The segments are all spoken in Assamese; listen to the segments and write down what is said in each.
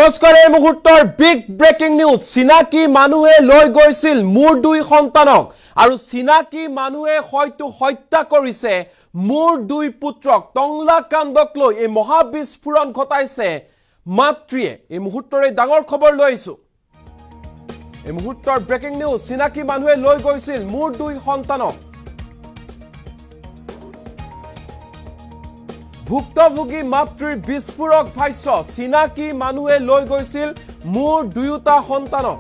নমস্কাৰ এই মুহূৰ্তৰ বিগ ব্ৰেকিং নিউজ চিনাকি মানুহে লৈ গৈছিল মোৰ দুই সন্তানক আৰু চিনাকি মানুহে হয়তো হত্যা কৰিছে মোৰ দুই পুত্ৰক টংলা কাণ্ডক লৈ এই মহাবিস্ফোৰণ ঘটাইছে মাতৃয়ে এই মুহূৰ্তৰে ডাঙৰ খবৰ লৈ আইছো এই মুহূৰ্তৰ ব্ৰেকিং নিউজ চিনাকি মানুহে লৈ গৈছিল মোৰ দুই সন্তানক ভুক্তভোগী মাতৃৰ বিস্ফোৰক ভাষ্য চিনাকি মানুহে লৈ গৈছিল মোৰ দুয়োটা সন্তানক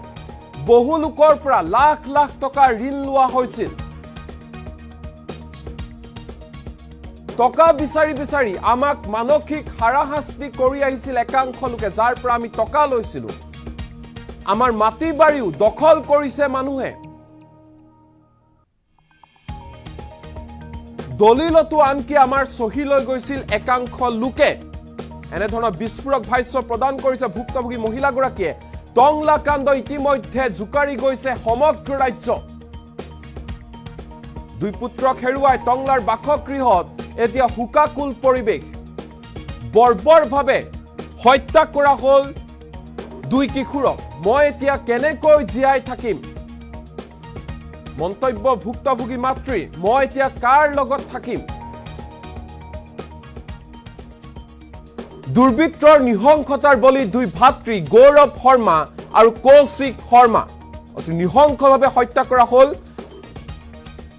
বহু লোকৰ পৰা লাখ লাখ টকা ঋণ লোৱা হৈছিল টকা বিচাৰি আমাক মানসিক হাৰাশাস্তি কৰি আহিছিল একাংশ লোকে যাৰ পৰা আমি টকা লৈছিল আমাৰ মাটি বাৰীও দখল কৰিছে মানুহে দলিলতো আনকি আমাৰ সহি লৈ গৈছিল একাংশ লোকে এনে ধৰণৰ বিস্ফোৰক ভাষ্য প্ৰদান কৰিছে ভুক্তভোগী মহিলাগৰাকীয়ে টংলা কাণ্ড ইতিমধ্যে জুকাৰি গৈছে সমগ্ৰ ৰাজ্য দুই পুত্ৰক হেৰুৱাই টংলাৰ বাসগৃহত এতিয়া হুকাকুল পৰিৱেশ বৰ্বৰভাৱে হত্যা কৰা হ'ল দুই কিশোৰক মই এতিয়া কেনেকৈ জীয়াই থাকিম মন্তব্য ভুক্তভোগী মাতৃ মই এতিয়া কাৰ লগত থাকিম দুৰ্বৃত্তৰ নিহংসতাৰ বলি দুই ভাতৃ গৌৰৱ শৰ্মা আৰু কৌশিক শৰ্মা অতি নিহংসভাৱে হত্যা কৰা হ'ল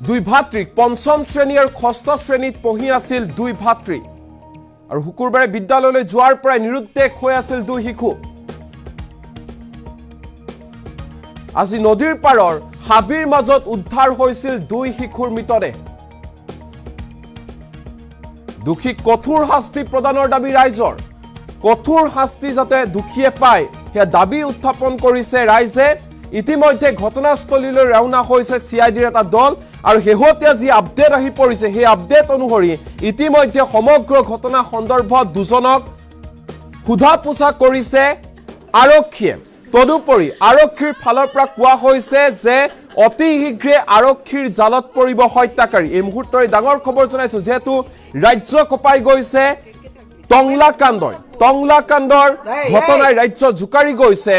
দুই ভাতৃক পঞ্চম শ্ৰেণী আৰু ষষ্ঠ শ্ৰেণীত পঢ়ি আছিল দুই ভাতৃ আৰু শুকুৰবাৰে বিদ্যালয়লৈ যোৱাৰ পৰাই নিৰুদ্দেশ হৈ আছিল দুই শিশু আজি নদীৰ পাৰৰ হাবিৰ মাজত উদ্ধাৰ হৈছিল দুই শিশুৰ মৃতদেহ দুখীক কঠোৰ শাস্তি প্ৰদানৰ দাবী ৰাইজৰ কঠোৰ শাস্তি যাতে দুখীয়ে পায় হেয়া দাবী উত্থাপন কৰিছে ৰাইজে ইতিমধ্যে ঘটনাস্থলীলৈ ৰাওনা হৈছে সিআইডিৰ এটা দল আৰু হেহতীয়া যি আপডেট আহি পৰিছে সেই আপডেট অনুসৰি ইতিমধ্যে সমগ্ৰ ঘটনা সন্দৰ্ভত দুজনক সোধা পোছা কৰিছে আৰক্ষীয়ে তদুপৰি আৰক্ষীৰ ফালৰ পৰা কোৱা হৈছে যে অতি শীঘ্ৰে আৰক্ষীৰ জালত পৰিব হত্যাকাৰী এই মুহূৰ্তৰে ডাঙৰ খবৰ জনাইছো যেহেতু ৰাজ্য কপাই গৈছে টংলা কাণ্ডৰ ঘটনাই ৰাজ্য জুকাৰি গৈছে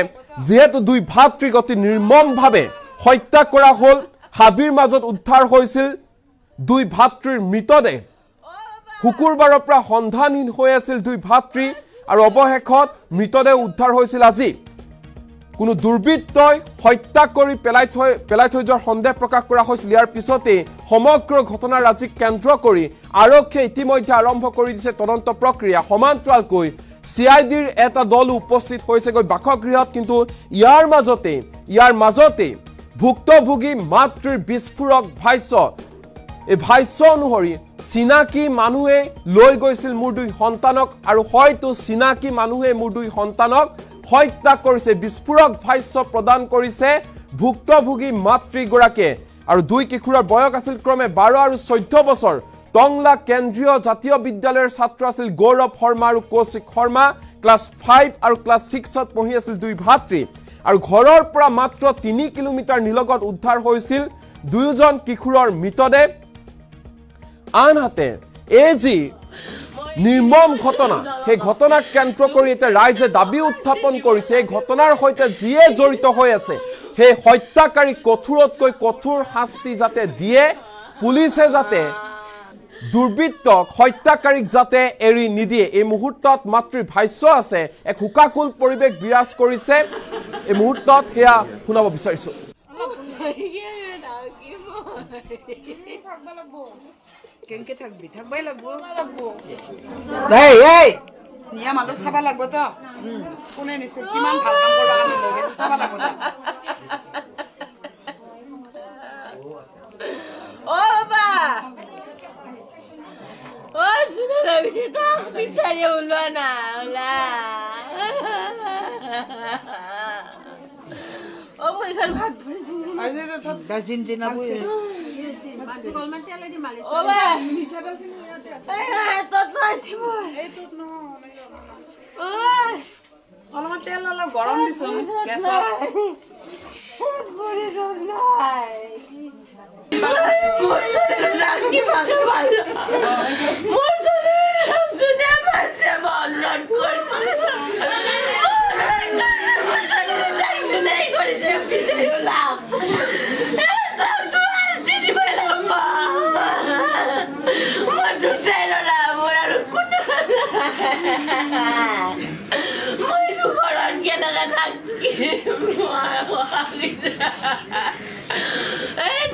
যেহেতু দুই ভাতৃক অতি নিৰ্মমভাৱে হত্যা কৰা হ'ল হাবিৰ মাজত উদ্ধাৰ হৈছিল দুই ভাতৃৰ মৃতদেহ শুকুৰবাৰৰ পৰা সন্ধানহীন হৈ আছিল দুই ভাতৃ আৰু অৱশেষত মৃতদেহ উদ্ধাৰ হৈছিল আজি কোনো দুৰ্বৃত্তই হত্যা কৰি পেলাই থৈ যোৱাৰ সন্দেহ প্ৰকাশ কৰা হৈছিল ইয়াৰ পিছতে সমগ্ৰ ঘটনাৰ ৰাজিক কেন্দ্ৰ কৰি আৰক্ষীয়ে ইতিমধ্যে আৰম্ভ কৰি দিছে তদন্ত প্ৰক্ৰিয়া সমান্তৰালকৈ সিআইডিৰ এটা দল উপস্থিত হৈছেগৈ বাসগৃহত কিন্তু ইয়াৰ মাজতে ভুক্তভোগী মাতৃৰ বিস্ফোৰক ভাষ্য এই ভাষ্য অনুসৰি চিনাকি মানুহে লৈ গৈছিল মোৰ দুই সন্তানক আৰু হয়তো চিনাকি মানুহে মোৰ দুই সন্তানক হত্যা কৰিছে বিস্ফোৰক ভাষ্য প্ৰদান কৰিছে ভুক্তভোগী মাতৃগৰাকীয়ে আৰু দুই কিশোৰৰ বয়স আছিল ক্ৰমে 12 আৰু 14 বছৰ টংলা কেন্দ্ৰীয় জাতীয় বিদ্যালয়ৰ ছাত্ৰ আছিল গৌৰৱ শৰ্মা আৰু কৌশিক শৰ্মা ক্লাছ 5 আৰু ক্লাছ 6ত পঢ়ি আছিল দুই ভাতৃ আৰু ঘৰৰ পৰা মাত্ৰ 3 কিলোমিটাৰ নিলগত উদ্ধাৰ হৈছিল দুয়োজন কিশোৰৰ মৃতদেহ আনহাতে এই যি নিৰ্মম ঘটনা সেই ঘটনাক কেন্দ্ৰ কৰি এটা ৰাইজে দাবী উত্থাপন কৰিছে এই ঘটনাৰ সৈতে যিয়ে জড়িত হৈ আছে সেই হত্যাকাৰী কঠোৰতকৈ কঠোৰ শাস্তি যাতে দিয়ে পুলিচে যাতে দুৰ্বৃত্তক হত্যাকাৰীক যাতে এৰি নিদিয়ে এই মুহূৰ্তত মাতৃৰ ভাষ্য আছে এক হুকাকুল পৰিৱেশ বিৰাজ কৰিছে এই মুহূৰ্তত হেয়া শুনাব বিচাৰিছো কেনকে থাকবাই লাগবো নিয়া মানুহ চাবা লাগবো তো কোনে নিছে কিমান ভাল কাম কৰবা কাৰণে লৈ গৈছে চাবা লাগবো ও বাবা ও শুনে লাগছে তো বিচাৰি ওলোৱা না ওলা ও মই এখান ভাগ ভৰিছি আজি তো বাজিন জিনাবো ওবা মিঠাডালখিনি ইয়াতে আছে এই তত নাইছি মোৰ এই তত ন ওই অলপমান তেল অলপ গৰম দিছো গেছত পরে রং নাই মোর শরীরে রাখি ভালো ভালো মোর শরীরে রং শুনে মাসে বলন করছে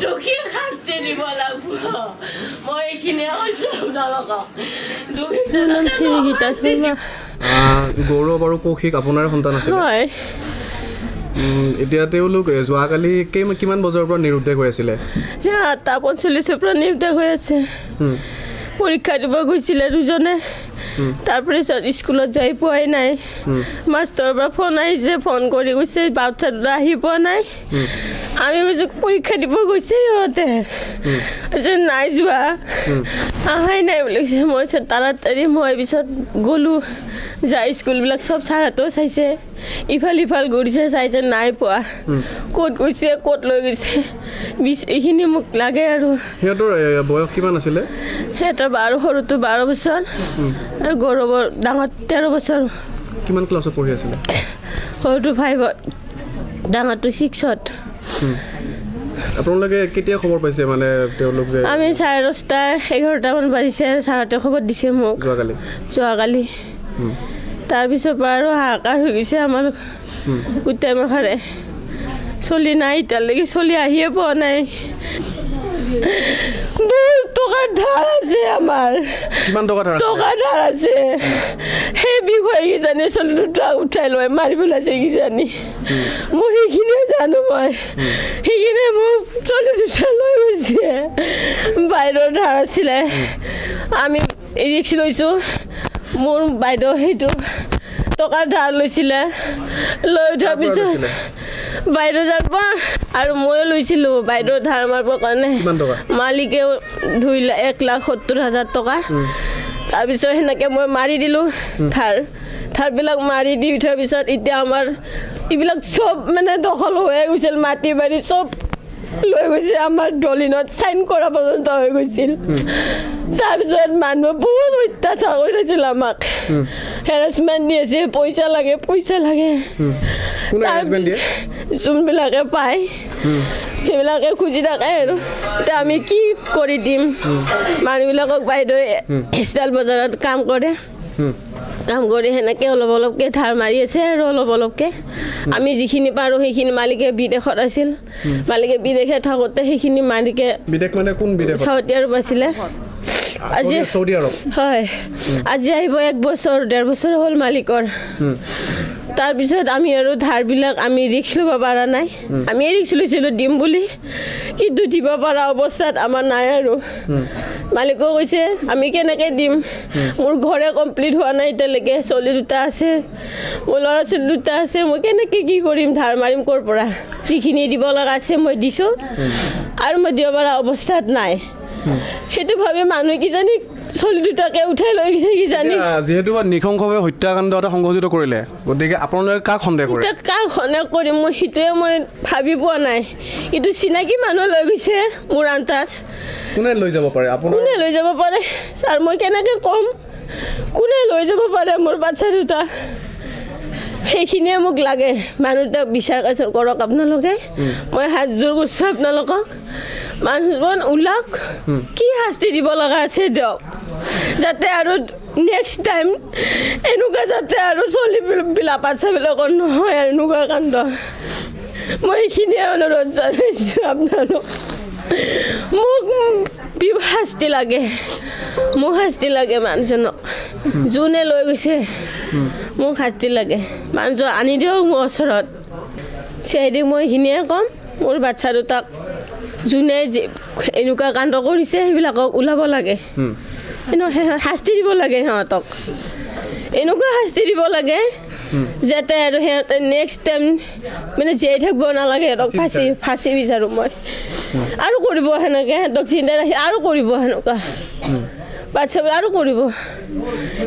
দুখী শাস্তি দিব লাগিব মই এইখিনিয়ে কৈছোঁ আপোনালোকক গৌৰৱ আৰু কৌশিক আপোনাৰ সন্তান আছে এতিয়া তেওঁলোক যোৱাকালি কিমান বজাৰ পৰা নিৰুদ্দেশ হৈ আছিলে 8:45 পৰা নিৰুদ্দেশ হৈ আছে পৰীক্ষা দিব গৈছিলে দুজনে তাৰপিছত স্কুলত যাই পোৱাই নাই মাষ্টৰৰ পৰা ফোন আহিছে ফোন কৰি গৈছে বাচ্চা দুটা আহি পোৱা নাই আমি কৈছোঁ পৰীক্ষা দিব গৈছে সিহঁতে যে নাই যোৱা আহাই নাই বুলি কৈছে মই তাড়াতাড়ি মই পিছত গ'লোঁ যাই স্কুলবিলাক চব ছাৰহঁতেও চাইছে ইফাল সিফাল ঘূৰিছে চাইছে নাই পোৱা ক'ত গৈছে ক'ত লৈ গৈছে এইখিনি মোক লাগে আৰু সিহঁতৰ বয়স কিমান আছিলে সিহঁতৰ সৰুটো 12 বছৰ আৰু গৌৰৱৰ ডাঙৰ 13 বছৰ কিমান ক্লাছত পঢ়ি আছিলে সৰুটো 5ত ডাঙৰটো 6ত আপোনালোকে কেতিয়া খবৰ পাইছে মানে তেওঁলোক যে আমি 10:30 মান বাজিছে ছাৰহঁতে খবৰ দিছে মোক যোৱাকালি তাৰপিছৰ পৰা আৰু হাহাকাৰ হৈ গৈছে আমাৰ গোটেই মাখাৰে চলি নাই এতিয়ালৈকে চলি আহিয়ে পোৱা নাই টকা ধাৰ আছে আমাৰ টকা ধাৰ আছে সেই বিষয়ে কিজানি চলি দুটা উঠাই লৈ মাৰিব লাগিছে কিজানি মোৰ সেইখিনিয়ে জানো মই সেইখিনি মোক চলি দুটা লৈ গৈছে বাইদেউৰ ধাৰ আছিলে আমি ৰিক্স লৈছোঁ মোৰ বাইদেউ সেইটো টকাৰ ধাৰ লৈছিলে লৈ উঠাৰ পিছত বাইদেউ যাব আৰু ময়ো লৈছিলোঁ বাইদেউৰ ধাৰ মাৰিবৰ কাৰণে মালিকেও 1,70,000 টকা তাৰপিছত সেনেকৈ মই মাৰি দিলোঁ ধাৰবিলাক মাৰি দি উঠাৰ পিছত এতিয়া আমাৰ এইবিলাক চব মানে দখল হৈ গৈছিল মাটি বাৰী চব লৈ গৈছে আমাৰ দলিনত চাইন কৰা পৰ্যন্ত হৈ গৈছিল তাৰপিছত মানুহে বহুত অত্যাচাৰ কৰি থৈছিল আমাক হেৰাচমেণ্ট দি আছে পইচা লাগে যোনবিলাকে পায় সেইবিলাকে খুজি থাকে আৰু এতিয়া আমি কি কৰি দিম মানুহবিলাকক বাইদেৱে ষ্টাইল বজাৰত কাম কৰি সেনেকৈ অলপকৈ ধাৰ মাৰি আছে আৰু অলপকৈ আমি যিখিনি পাৰোঁ সেইখিনি মালিকে বিদেশত আছিল মালিকে বিদেশে থাকোঁতে সেইখিনি মালিকে চাউথী আৰব আছিলে হয় আজি আহিব 1 বছৰ 1.5 বছৰ হ'ল মালিকৰ তাৰপিছত আমি আৰু ধাৰবিলাক আমি ৰিক্স ল'ব পৰা নাই আমি ৰিক্স লৈছিলোঁ দিম বুলি কিন্তু দিব পৰা অৱস্থাত আমাৰ নাই আৰু মালিকে কৈছে আমি কেনেকৈ দিম মোৰ ঘৰে কমপ্লিট হোৱা নাই এতিয়ালৈকে ছোৱালী দুটা আছে মোৰ ল'ৰা ছোৱালী দুটা আছে মই কেনেকৈ কি কৰিম ধাৰ মাৰিম ক'ৰ পৰা যিখিনি দিব লগা আছে মই দিছোঁ আৰু মই দিব পৰা অৱস্থাত নাই সেইটো ভাবে মানুহ কিজানি ছোৱালী দুটাকে উঠাই লৈ গৈছে কিজানি যিহেতু নিশংসভাৱে হত্যাকাণ্ড এটা সংঘটিত কৰিলে গতিকে আপোনালোকে কাক সন্দেহ কৰিম মই সেইটোৱে মই ভাবি পোৱা নাই কিন্তু চিনাকি মানুহ লৈ গৈছে মোৰ আন্তাজ কোনে লৈ যাব পাৰে ছাৰ মই কেনেকৈ ক'ম কোনে লৈ যাব পাৰে মোৰ বাচ্চা দুটা সেইখিনিয়ে মোক লাগে মানুহ দুটাক বিচাৰ কৰক আপোনালোকে মই হাত জোৰ কৰিছোঁ আপোনালোকক মানুহজন ওলাওক কি শাস্তি দিব লগা আছে দিয়ক যাতে আৰু নেক্সট টাইম এনেকুৱা যাতে আৰু ছোৱালীবিলাক বাচ্চাবিলাকৰ নহয় আৰু এনেকুৱা কাণ্ড মই এইখিনিয়ে অনুৰোধ জনাইছোঁ আপোনালোক মোক শাস্তি লাগে মানুহজনক যোনে লৈ গৈছে মোক শাস্তি লাগে মানুহজন আনি দিয়ক মোৰ ওচৰত চিআইডিক মই এইখিনিয়ে ক'ম মোৰ বাচ্চা দুটাক যোনে এনেকুৱা কাণ্ড কৰিছে সেইবিলাকক ওলাব লাগে শাস্তি দিব লাগে সিহঁতক এনেকুৱা শাস্তি দিব লাগে যাতে আৰু সিহঁতে নেক্সট টাইম মানে জীয়াই থাকিব নালাগে সিহঁতক ফাঁচি বিচাৰোঁ মই আৰু কৰিব সেনেকৈ সিহঁতক চিন্তা ৰাখি আৰু কৰিব সেনেকুৱা বাচ্চাবোৰ আৰু কৰিব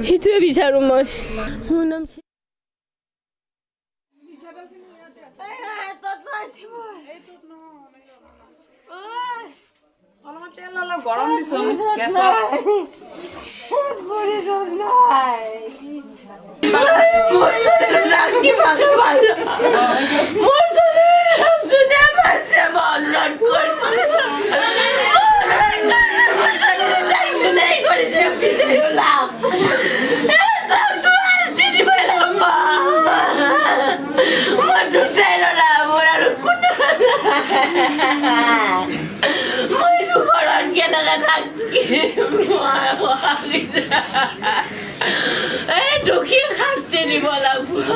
সেইটোৱে বিচাৰোঁ মই মোৰ নাম গৰম দিছোঁ গেছত এই দুখী শাস্তি দিব লাগিব